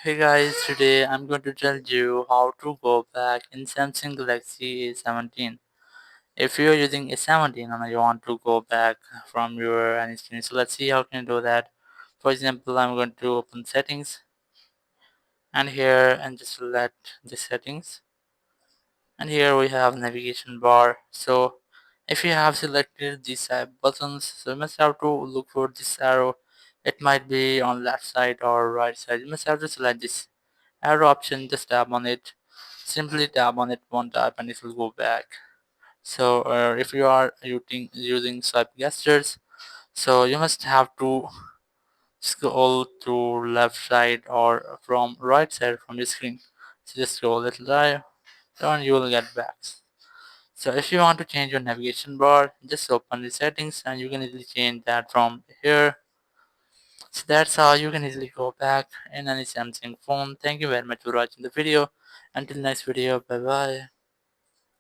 Hey guys, today I'm going to tell you how to go back in Samsung Galaxy A17. If you're using A17 and you want to go back from your any screen, so let's see how can you do that. For example, I'm going to open settings and here and just select the settings. And here we have navigation bar. So if you have selected these buttons, so you must have to look for this arrow. It might be on left side or right side. You must have to select this arrow option, just tap on it. Simply tap on it one time and it will go back. So if you are using swipe gestures, so you must have to scroll to left side or from right side from the screen. So just scroll it right and you will get back. So if you want to change your navigation bar, just open the settings and you can easily change that from here. So that's how you can easily go back in any Samsung phone. Thank you very much for watching the video. Until next video, bye bye.